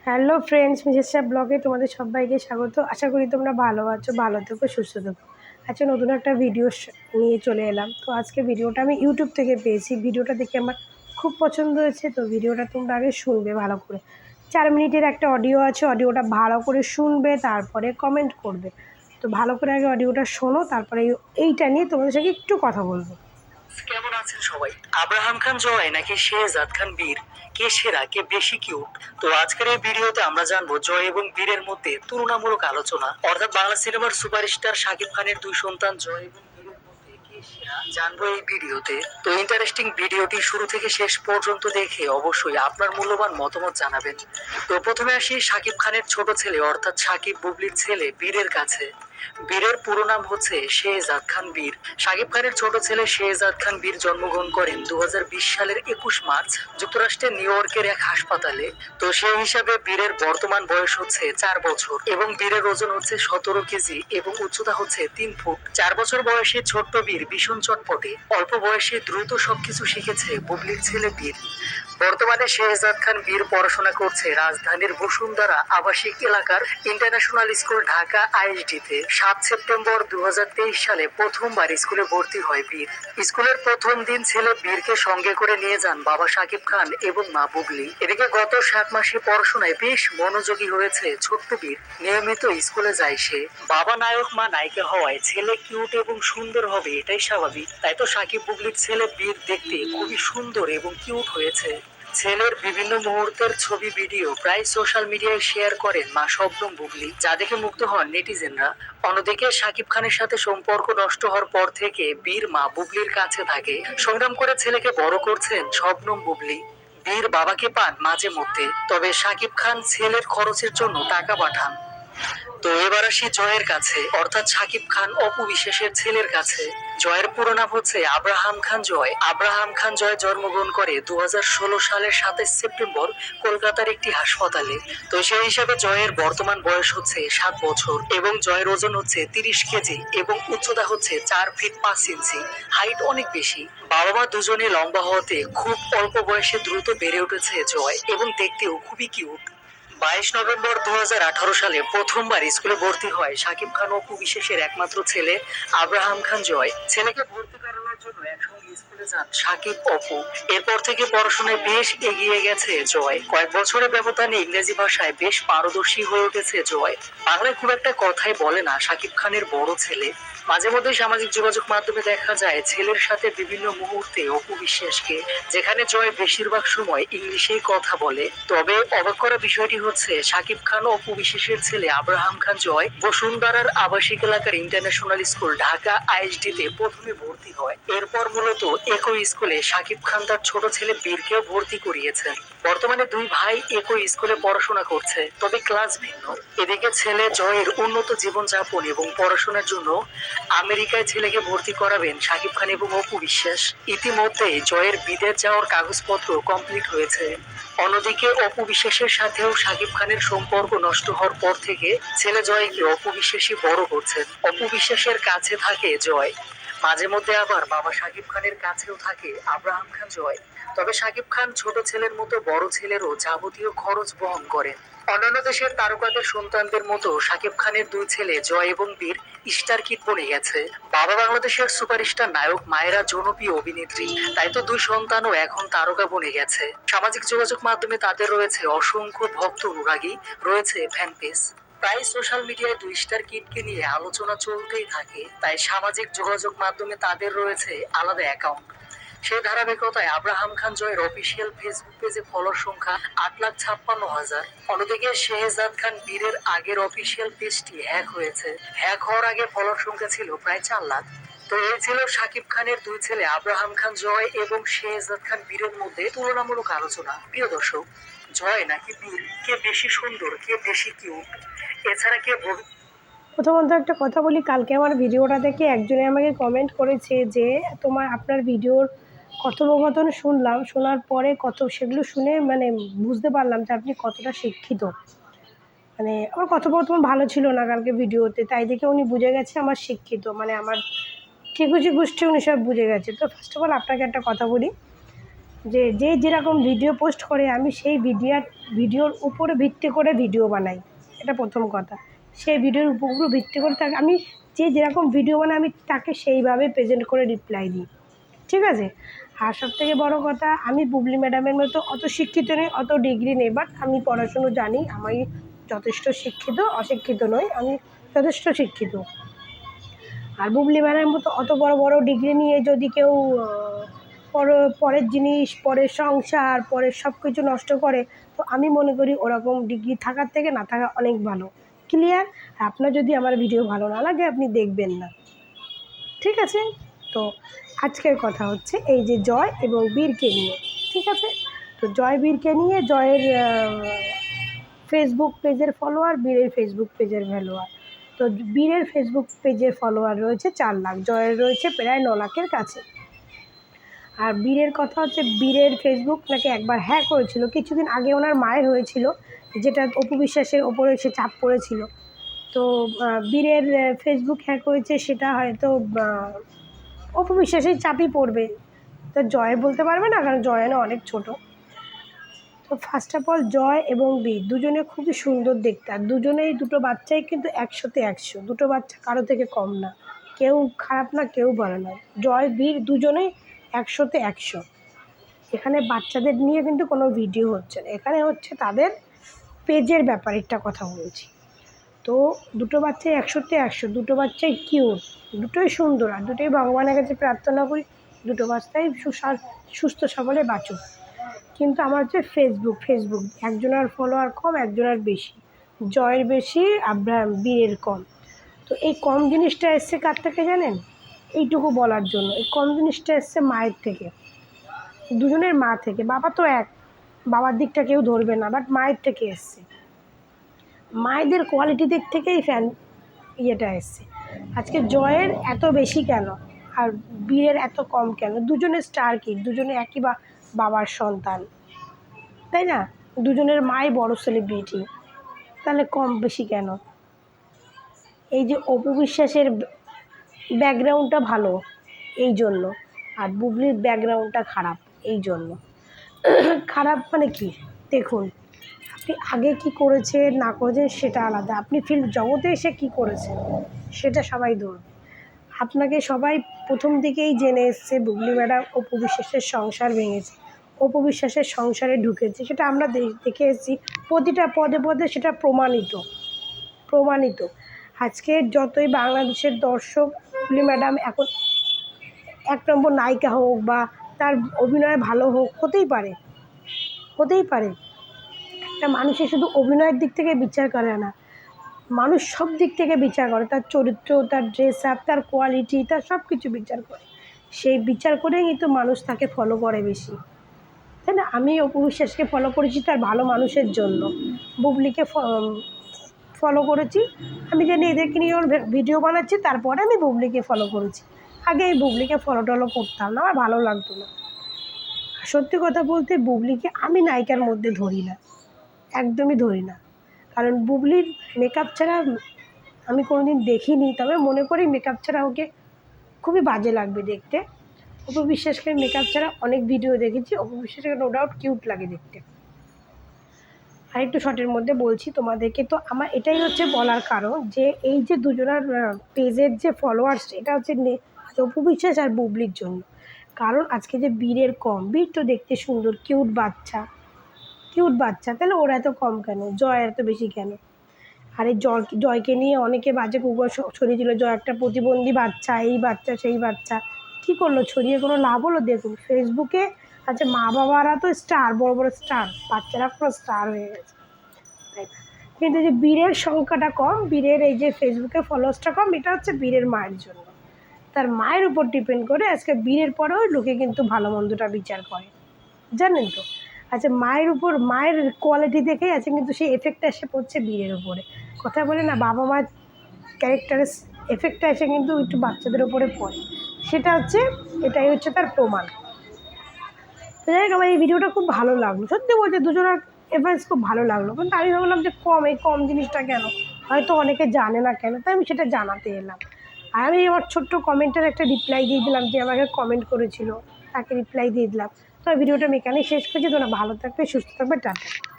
Hello friends, Mrs Shah ব্লগে তোমাদের সবাইকে স্বাগত। আশা করি তোমরা ভালো আছো, ভালো থেকো, সুস্থ থেকো। আজকে নতুন একটা ভিডিও নিয়ে চলে এলাম। তো আজকে ভিডিওটা আমি ইউটিউব থেকে পেয়েছি। ভিডিওটা দেখে আমার খুব পছন্দ হয়েছে। তো ভিডিওটা তোমরা আগে শুনবে ভালো করে। 4 মিনিটের একটা অডিও আছে, অডিওটা ভালো করে শুনবে, তারপরে কমেন্ট করবে। তো ভালো করে আগে অডিওটা শোনো, তারপরে এইটা নিয়ে তোমাদের সঙ্গে একটু কথা বলবো। কেমন আছেন সবাই? আব্রাহাম খান জয় নাকি শেহজাদ খান বীর, কে সেরা, কে বেশি কিউট? তো আজকের এই ভিডিওতে আমরা জানবো জয় এবং বীরের মধ্যে তুলনামূলক আলোচনা, অর্থাৎ বাংলা সিনেমার সুপারস্টার শাকিব খানের দুই সন্তান জয় এবং বীরের মধ্যে কে সেরা জানবো এই ভিডিওতে। তো ইন্টারেস্টিং ভিডিওটি শুরু থেকে শেষ পর্যন্ত দেখে অবশ্যই আপনার মূল্যবান মতামত জানাবেন। তো প্রথমে আসি শাকিব খানের ছোট ছেলে অর্থাৎ শাকিব বুবলির ছেলে বীরের কাছে। বীরের পুরো নাম হচ্ছে শেহজাদ খান বীর। শাকিব খানের ছোট ছেলে শেহজাদ খান বীর জন্মগ্রহণ করেন 2020 সালের 21 মার্চ যুক্তরাষ্ট্রের নিউ ইয়র্কের এক হাসপাতালে। তো সেই হিসাবে বীরের বর্তমান বয়স হচ্ছে 4 বছর এবং বীরের ওজন হচ্ছে 17 কেজি এবং উচ্চতা হচ্ছে 3 ফুট। 4 বছর বয়সে ছোট্ট বীর ভীষণ চটপটে, অল্প বয়সে দ্রুত সবকিছু শিখেছে বুবলির ছেলে বীর। বর্তমানে শেহজাদ খান বীর পড়াশোনা করছে রাজধানীর বসুন্ধরা আবাসিক এলাকার ইন্টারন্যাশনাল স্কুল ঢাকা আইএসডি-তে। 7 সেপ্টেম্বর 2023 সালে প্রথমবার স্কুলে ভর্তি হয় বীর। স্কুলের প্রথম দিন ছেলে বীরকে সঙ্গে করে নিয়ে যান বাবা শাকিব খান এবং মা বুবলি। এদিকে গত 7 মাসে পড়াশোনায় বেশ মনোযোগী হয়েছে ছোট্ট বীর। নিয়মিত স্কুলে যায় সে। বাবা নায়ক মা নায়িকা হওয়ায় ছেলে কিউট এবং সুন্দর হবে এটাই স্বাভাবিক। তাই তো শাকিব বুবলির ছেলে বীর দেখতে খুবই সুন্দর এবং কিউট হয়েছে। ছেলের বিভিন্ন মুহূর্তের ছবি ভিডিও প্রায় সোশ্যাল মিডিয়ায় শেয়ার করেন মা শবনম বুবলি, যা দেখে মুগ্ধ হন নেটিজেনরা। অন্যদিকে শাকিব খানের সাথে সম্পর্ক নষ্ট হওয়ার পর থেকে বীর মা বুবলির কাছে থাকে। সংগ্রাম করে ছেলেকে বড় করছেন শবনম বুবলি। বীর বাবাকে পান মাঝে মধ্যে, তবে শাকিব খান ছেলের খরচের জন্য টাকা পাঠান। তো এবার আসি জয়ের কাছে, অর্থাৎ শাকিব খান অপু বিশ্বাসের ছেলের কাছে। জয়ের পুরো নাম হচ্ছে আব্রাহাম খান জয়। আব্রাহাম খান জয় জন্মগ্রহণ করে 2016 সালের 27 সেপ্টেম্বর কলকাতার একটি হাসপাতালে। তো সেই হিসাবে জয়ের বর্তমান বয়স হচ্ছে 7 বছর এবং জয়ের ওজন হচ্ছে 30 কেজি এবং উচ্চতা হচ্ছে 4 ফিট 5 ইঞ্চি। হাইট অনেক বেশি। বাবা মা দুজনে লম্বা হওয়াতে খুব অল্প বয়সে দ্রুত বেড়ে উঠেছে জয় এবং দেখতেও খুবই কিউট। 22 নভেম্বর 2018 সালে প্রথমবার স্কুলে ভর্তি হয় শাকিব খান অপু বিশ্বাসের একমাত্র ছেলে আব্রাহাম খান জয়। ছেলেকে ভর্তি করানোর জন্য একসঙ্গে স্কুলে যান শাকিব অপু। এরপর থেকে পড়াশোনায় বেশ এগিয়ে গেছে জয়। কয়েক বছরের ব্যবধানে ইংরেজি ভাষায় বেশ পারদর্শী হয়ে উঠেছে জয়। বাংলায় খুব একটা কথাই বলে না শাকিব খানের বড় ছেলে। মাঝে মধ্যে সামাজিক যোগাযোগ মাধ্যমে দেখা যায় ছেলের সাথে বিভিন্ন মুহূর্তে অপু বিশ্বাসকে, যেখানে জয় বেশিরভাগ সময় ইংলিশেই কথা বলে। তবে অবাক করা বিষয়টি হচ্ছে শাকিব খান ও অপু বিশ্বাসের ছেলে আব্রাহাম খান জয় বসুন্ধরার আবাসিক এলাকার ইন্টারন্যাশনাল স্কুল ঢাকা আইএসডি-তে প্রথমে ভর্তি হয়। এরপর মূলত একই স্কুলে শাকিব খান তার ছোট ছেলে বীরকেও ভর্তি করিয়েছেন। বর্তমানে দুই ভাই একই স্কুলে পড়াশোনা করছে, তবে ক্লাস ভিন্ন। এদিকে ছেলে জয়ের উন্নত জীবনযাপন এবং পড়াশোনার জন্য আমেরিকায় ছেলেকে ভর্তি করাবেন শাকিব খান এবং অপু বিশ্বাস। ইতিমধ্যে জয়ের বিদেশ যাওয়ার কাগজপত্র কমপ্লিট হয়েছে। অন্যদিকে অপু বিশ্বাসের সাথেও শাকিব খানের সম্পর্ক নষ্ট হওয়ার পর থেকে ছেলে জয়কে অপু বিশ্বাসই বড় করছেন। অপু বিশ্বাসের কাছে থাকে জয়, মাঝে মধ্যে আবার বাবা শাকিব খানের কাছেও থাকে আব্রাহাম খান জয়। তবে শাকিব খান ছোট ছেলের মতো বড় ছেলেরও যাবতীয় খরচ বহন করেন। অন্যান্য দেশের তারকাদের সন্তানদের মতো শাকিব খানের দুই ছেলে জয় এবং বীর স্টার কিড বনে গেছে। বাবা বাংলাদেশের সুপারস্টার নায়ক, মায়েরা জনপ্রিয় অভিনেত্রী, তাই তো দুই সন্তানও এখন তারকা বনে গেছে। সামাজিক যোগাযোগ মাধ্যমে তাদের রয়েছে অসংখ্য ভক্ত অনুরাগী, রয়েছে ফ্যান পেজ। প্রায় সোশ্যাল মিডিয়ায় দুই স্টার কিডকে নিয়ে আলোচনা চলতেই থাকে, তাই সামাজিক যোগাযোগ মাধ্যমে তাদের রয়েছে আলাদা অ্যাকাউন্ট। সেই ধারাবাহিকতায় আব্রাহাম খান জয়ের অফিসিয়াল ফেসবুক পেজে ফলোয়ার সংখ্যা 8,56,000। অন্যদিকে শেহজাদ খান বীরের আগের অফিসিয়াল পেজটি হ্যাক হয়েছে। হ্যাক হওয়ার আগে ফলোয়ার সংখ্যা ছিল প্রায় 4 লাখ। তো এই ছিল শাকিব খানের দুই ছেলে আব্রাহাম খান জয় এবং শেহজাদ খান বীরের মধ্যে তুলনামূলক আলোচনা। প্রিয় দর্শক, জয় নাকি বীর, কে বেশি সুন্দর, কে বেশি কিউট? এছাড়া কে প্রথমত একটা কথা বলি, কালকে আমার ভিডিওটা দেখে একজনে আমাকে কমেন্ট করেছে যে আপনার ভিডিওর কথোপকথন শুনলাম, শোনার পরে সেগুলো শুনে মানে বুঝতে পারলাম যে আপনি কতটা শিক্ষিত। মানে আমার কথোপকথন ভালো ছিল না কালকে ভিডিওতে, তাই দেখে উনি বুঝে গেছে আমার শিক্ষিত, মানে আমার ঠিকুজি গোষ্ঠী উনি সব বুঝে গেছে। তো ফার্স্ট অফ অল আপনাকে একটা কথা বলি, যে যে যেরকম ভিডিও পোস্ট করে আমি সেই ভিডিওর উপরে ভিত্তি করে ভিডিও বানাই। এটা প্রথম কথা। সেই ভিডিওর উপর ভিত্তি করে তাকে আমি যে যেরকম ভিডিও বানাই আমি তাকে সেইভাবে প্রেজেন্ট করে রিপ্লাই দিই, ঠিক আছে? আর সবথেকে বড় কথা, আমি বুবলি ম্যাডামের মতো অত শিক্ষিত নই, অত ডিগ্রি নেই, বাট আমি পড়াশুনো জানি, আমি যথেষ্ট শিক্ষিত, অশিক্ষিত নই, আমি যথেষ্ট শিক্ষিত। আর বুবলি ম্যাডামের মতো অত বড় বড় ডিগ্রি নিয়ে যদি কেউ পরের জিনিস, পরের সংসার, পরের সব কিছু নষ্ট করে, তো আমি মনে করি ওরকম ডিগ্রি থাকার থেকে না থাকা অনেক ভালো। ক্লিয়ার? আপনার যদি আমার ভিডিও ভালো না লাগে আপনি দেখবেন না, ঠিক আছে? তো আজকের কথা হচ্ছে এই যে জয় এবং বীরকে নিয়ে, ঠিক আছে? তো জয় বীরকে নিয়ে, জয়ের ফেসবুক পেজের ফলোয়ার, বীরের ফেসবুক পেজের ফলোয়ার। তো বীরের ফেসবুক পেজের ফলোয়ার রয়েছে 4 লাখ, জয়ের রয়েছে প্রায় 9 লাখের কাছে। আর বীরের কথা হচ্ছে, বীরের ফেসবুক নাকি একবার হ্যাক হয়েছিল কিছুদিন আগে, ওনার মায়ের হয়েছিল, যেটা অপু বিশ্বাসের ওপরে সে চাপ পড়েছিল। তো বীরের ফেসবুক হ্যাক হয়েছে, সেটা হয়তো অপু বিশ্বাসের চাপই পড়বে, তো জয় বলতে পারবে না, কারণ জয় অনেক ছোট। তো ফার্স্ট অফ অল জয় এবং বীর দুজনে খুবই সুন্দর দেখতে, আর দুজনেই, দুটো বাচ্চাই কিন্তু 100তে 100, দুটো বাচ্চা কারো থেকে কম না, কেউ খারাপ না, কেউ ভালো না। জয় বীর দুজনেই 100তে 100। এখানে বাচ্চাদের নিয়ে কিন্তু কোনো ভিডিও হচ্ছে না, এখানে হচ্ছে তাদের পেজের ব্যাপারে একটা কথা বলছি। তো দুটো বাচ্চাই 100তে 100, দুটো বাচ্চাই কিউট, দুটোই সুন্দর, আর দুটোই ভগবানের কাছে প্রার্থনা করি দুটো বাচ্চাই সুস্থ সবলে বাঁচুক। কিন্তু আমার হচ্ছে ফেসবুক একজনের ফলোয়ার কম, একজনের বেশি, জয়ের বেশি, বীরের কম। তো এই কম জিনিসটা এসছে কার থেকে জানেন? এইটুকু বলার জন্য, এই কম জিনিসটা এসছে মায়ের থেকে, দুজনের মা থেকে। বাবা তো এক, বাবার দিকটা কেউ ধরবে না, বাট মায়ের থেকে এসছে, মায়েদের কোয়ালিটি দিক থেকেই ইয়েটা এসছে। আজকে জয়ের এত বেশি কেন আর বীরের এত কম কেন? দুজনের স্টার কিড, দুজনে একই বাবার সন্তান, তাই না? দুজনের মাই বড় সেলিব্রিটি, তাহলে কম বেশি কেন? এই যে অপু বিশ্বাসের ব্যাকগ্রাউন্ডটা ভালো এই জন্য, আর বুবলির ব্যাকগ্রাউন্ডটা খারাপ এই জন্য। খারাপ মানে কি? দেখুন, আপনি আগে কি করেছেন না করেছেন সেটা আলাদা, আপনি ফিল্ম জগতে এসে কি করেছেন সেটা সবাই ধরুন। আপনাকে সবাই প্রথম দিকেই জেনে এসছে বুবলি ম্যাডাম অপু বিশ্বাসের সংসার ভেঙেছে, অপু বিশ্বাসের সংসারে ঢুকেছে, সেটা আমরা দেখে এসেছি, প্রতিটা পদে পদে সেটা প্রমাণিত। আজকে যতই বাংলাদেশের দর্শক বুবলি ম্যাডাম এখন 1 নম্বর নায়িকা হোক বা তার অভিনয় ভালো হোক, হতেই পারে। একটা মানুষের শুধু অভিনয়ের দিক থেকে বিচার করে না, মানুষ সব দিক থেকে বিচার করে, তার চরিত্র, তার ড্রেস আপ, তার কোয়ালিটি, তার সব কিছু বিচার করে। সেই বিচার করেই কিন্তু মানুষ তাকে ফলো করে বেশি, তাই না? আমি অপু বিশ্বাসকে ফলো করেছি তার ভালো মানুষের জন্য, বুবলিকে ফলো করেছি, আমি জানি এদেরকে নিয়ে ওর ভিডিও বানাচ্ছি, তারপরে আমি বুবলিকে ফলো করেছি। আগে এই বুবলিকে ফলো টলো করতাম না, আমার ভালো লাগতো না। সত্যি কথা বলতে বুবলিকে আমি নায়িকার মধ্যে ধরি না, একদমই ধরি না, কারণ বুবলির মেকআপ ছাড়া আমি কোনোদিন দেখিনি, তবে মনে করি মেকআপ ছাড়া ওকে খুবই বাজে লাগবে দেখতে। অপু বিশ্বাসকে মেকআপ ছাড়া অনেক ভিডিও দেখেছি, অপু বিশ্বাসকে নো ডাউট কিউট লাগে দেখতে। আর একটু শর্টের মধ্যে বলছি তোমাদেরকে, তো আমার এটাই হচ্ছে বলার কারণ যে এই যে দুজনের পেজের যে ফলোয়ার্স, এটা হচ্ছে অপু বিশ্বাস আর বুবলির জন্য। কারণ আজকে যে বীরের কম, বীর তো দেখতে সুন্দর, কিউট বাচ্চা, তাহলে ওরা এত কম কেন, জয় এত বেশি কেন? আর এই জয়কে নিয়ে অনেকে বাজে কুকুর ছড়িয়েছিল, জয় একটা প্রতিবন্ধী বাচ্চা, এই বাচ্চা সেই বাচ্চা, কী করলো ছড়িয়ে, কোনো লাভ হলো? দেখুন ফেসবুকে আচ্ছা মা বাবারা তো স্টার, বড় বড় স্টার, বাচ্চারা পুরো স্টার হয়ে গেছে, তাই না? কিন্তু যে বীরের সংখ্যাটা কম, বীরের এই যে ফেসবুকে ফলোয়ার্সটা কম, এটা হচ্ছে বীরের মায়ের জন্য, তার মায়ের উপর ডিপেন্ড করে আজকে বীরের পরেও লোকে কিন্তু ভালো মন্দটা বিচার করে, জানেন তো? আচ্ছা মায়ের কোয়ালিটি দেখেই আছে, কিন্তু সেই এফেক্টটা এসে পড়ছে বীরের উপরে। কথা বলে না, বাবা মার ক্যারেক্টারের এফেক্টটা এসে কিন্তু একটু বাচ্চাদের উপরে পড়ে, এটাই হচ্ছে তার প্রমাণ। তো যাই হোক, আমার এই ভিডিওটা খুব ভালো লাগলো, সত্যি বলছে দুজনের এভারেজ খুব ভালো লাগলো, কিন্তু আমি ভাবলাম যে এই কম জিনিসটা কেন, হয়তো অনেকে জানে না কেন, তাই আমি সেটা জানাতে এলাম। আর আমি আমার ছোট্ট কমেন্টের একটা রিপ্লাই দিয়ে দিলাম, যে আমাকে কমেন্ট করেছিল তাকে রিপ্লাই দিয়ে দিলাম। তো ভিডিওটা আমি এখানেই শেষ করছি। তোমরা ভালো থাকবে, সুস্থ থাকবে, টাটা।